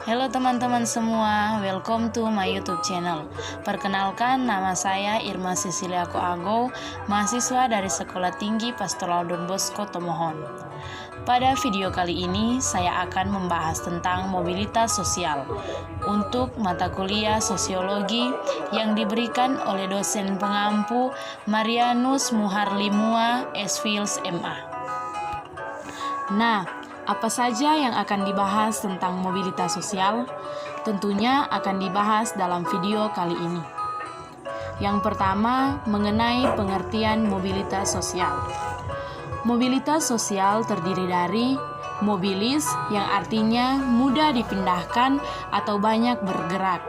Halo teman-teman semua, welcome to my YouTube channel. Perkenalkan, nama saya Irma Cecilia Koago, mahasiswa dari Sekolah Tinggi Pastoral Don Bosco Tomohon. Pada video kali ini, saya akan membahas tentang mobilitas sosial untuk mata kuliah sosiologi yang diberikan oleh dosen pengampu Marianus Muharlimua S.Phils MA. Nah, apa saja yang akan dibahas tentang mobilitas sosial? Tentunya akan dibahas dalam video kali ini. Yang pertama, mengenai pengertian mobilitas sosial. Mobilitas sosial terdiri dari mobilis, yang artinya mudah dipindahkan atau banyak bergerak.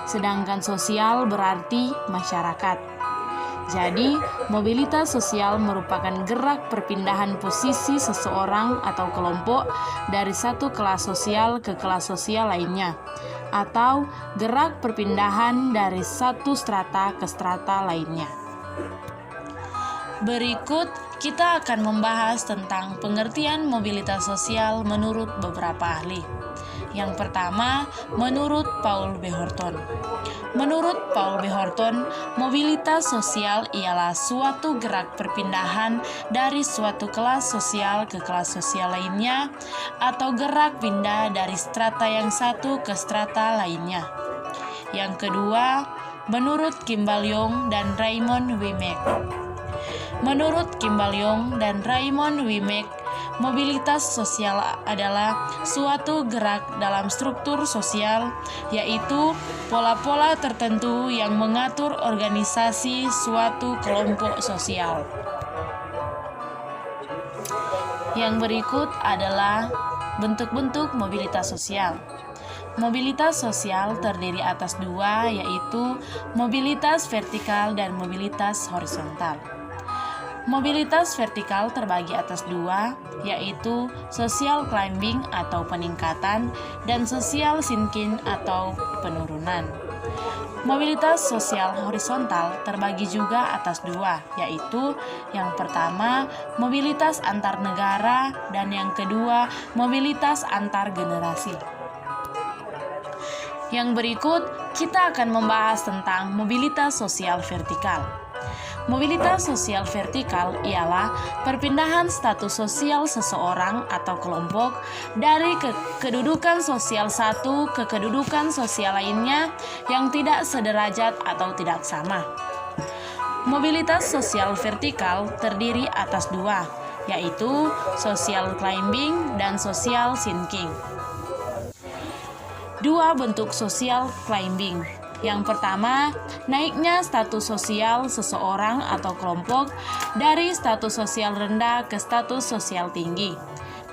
Sedangkan sosial berarti masyarakat. Jadi, mobilitas sosial merupakan gerak perpindahan posisi seseorang atau kelompok dari satu kelas sosial ke kelas sosial lainnya, atau gerak perpindahan dari satu strata ke strata lainnya. Berikut kita akan membahas tentang pengertian mobilitas sosial menurut beberapa ahli. Yang pertama, menurut Paul B. Horton. Menurut Paul B. Horton, mobilitas sosial ialah suatu gerak perpindahan dari suatu kelas sosial ke kelas sosial lainnya, atau gerak pindah dari strata yang satu ke strata lainnya. Yang kedua, menurut Kimball Young dan Raymond Wimek. Menurut Kimball Young dan Raymond Wimek, mobilitas sosial adalah suatu gerak dalam struktur sosial, yaitu pola-pola tertentu yang mengatur organisasi suatu kelompok sosial. Yang berikut adalah bentuk-bentuk mobilitas sosial. Mobilitas sosial terdiri atas dua, yaitu mobilitas vertikal dan mobilitas horizontal. Mobilitas vertikal terbagi atas dua, yaitu social climbing atau peningkatan dan social sinking atau penurunan. Mobilitas sosial horizontal terbagi juga atas dua, yaitu yang pertama mobilitas antar negara dan yang kedua mobilitas antar generasi. Yang berikut kita akan membahas tentang mobilitas sosial vertikal. Mobilitas sosial vertikal ialah perpindahan status sosial seseorang atau kelompok dari kedudukan sosial satu ke kedudukan sosial lainnya yang tidak sederajat atau tidak sama. Mobilitas sosial vertikal terdiri atas dua, yaitu social climbing dan social sinking. Dua bentuk social climbing. Yang pertama, naiknya status sosial seseorang atau kelompok dari status sosial rendah ke status sosial tinggi.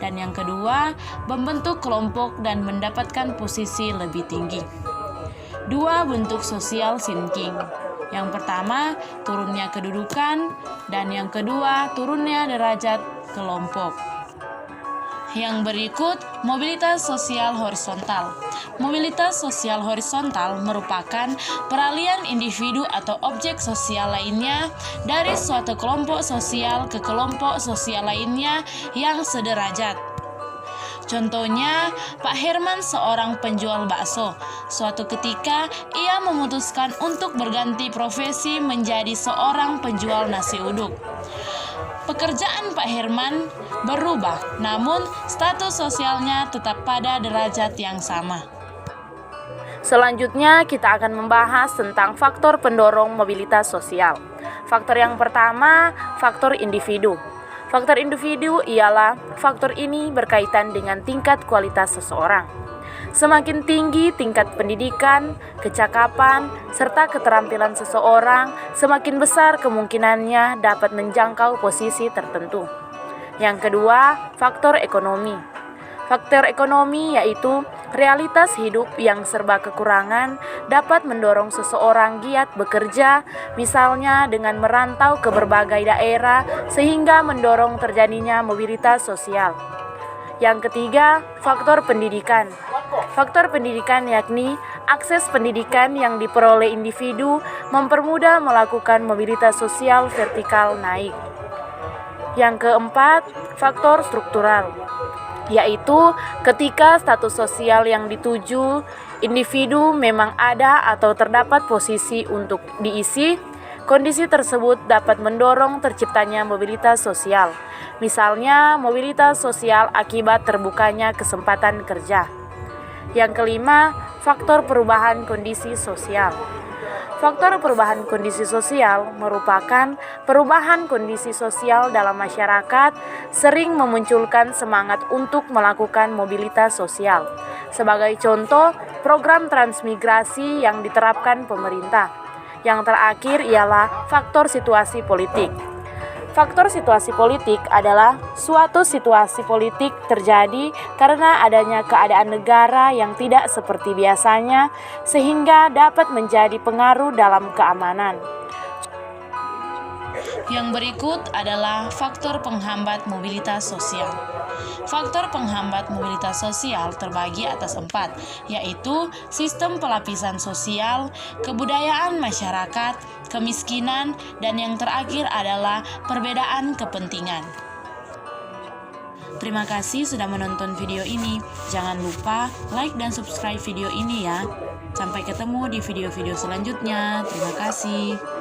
Dan yang kedua, membentuk kelompok dan mendapatkan posisi lebih tinggi. Dua bentuk sosial sinking. Yang pertama, turunnya kedudukan, dan yang kedua, turunnya derajat kelompok. Yang berikut, mobilitas sosial horizontal. Mobilitas sosial horizontal merupakan peralihan individu atau objek sosial lainnya dari suatu kelompok sosial ke kelompok sosial lainnya yang sederajat. Contohnya, Pak Herman seorang penjual bakso. Suatu ketika, ia memutuskan untuk berganti profesi menjadi seorang penjual nasi uduk. Pekerjaan Pak Herman berubah, namun status sosialnya tetap pada derajat yang sama. Selanjutnya kita akan membahas tentang faktor pendorong mobilitas sosial. Faktor yang pertama, faktor individu. Faktor individu ialah faktor ini berkaitan dengan tingkat kualitas seseorang. Semakin tinggi tingkat pendidikan, kecakapan, serta keterampilan seseorang, semakin besar kemungkinannya dapat menjangkau posisi tertentu. Yang kedua, faktor ekonomi. Faktor ekonomi yaitu realitas hidup yang serba kekurangan dapat mendorong seseorang giat bekerja, misalnya dengan merantau ke berbagai daerah sehingga mendorong terjadinya mobilitas sosial. Yang ketiga, faktor pendidikan. Faktor pendidikan yakni akses pendidikan yang diperoleh individu mempermudah melakukan mobilitas sosial vertikal naik. Yang keempat, faktor struktural. yaitu ketika status sosial yang dituju individu memang ada atau terdapat posisi untuk diisi, kondisi tersebut dapat mendorong terciptanya mobilitas sosial. Misalnya, mobilitas sosial akibat terbukanya kesempatan kerja. Yang kelima, faktor perubahan kondisi sosial. Faktor perubahan kondisi sosial merupakan perubahan kondisi sosial dalam masyarakat sering memunculkan semangat untuk melakukan mobilitas sosial. Sebagai contoh, program transmigrasi yang diterapkan pemerintah. Yang terakhir ialah faktor situasi politik. Faktor situasi politik adalah suatu situasi politik terjadi karena adanya keadaan negara yang tidak seperti biasanya sehingga dapat menjadi pengaruh dalam keamanan. Yang berikut adalah faktor penghambat mobilitas sosial. Faktor penghambat mobilitas sosial terbagi atas 4, yaitu sistem pelapisan sosial, kebudayaan masyarakat, kemiskinan, dan yang terakhir adalah perbedaan kepentingan. Terima kasih sudah menonton video ini. Jangan lupa like dan subscribe video ini ya. Sampai ketemu di video-video selanjutnya. Terima kasih.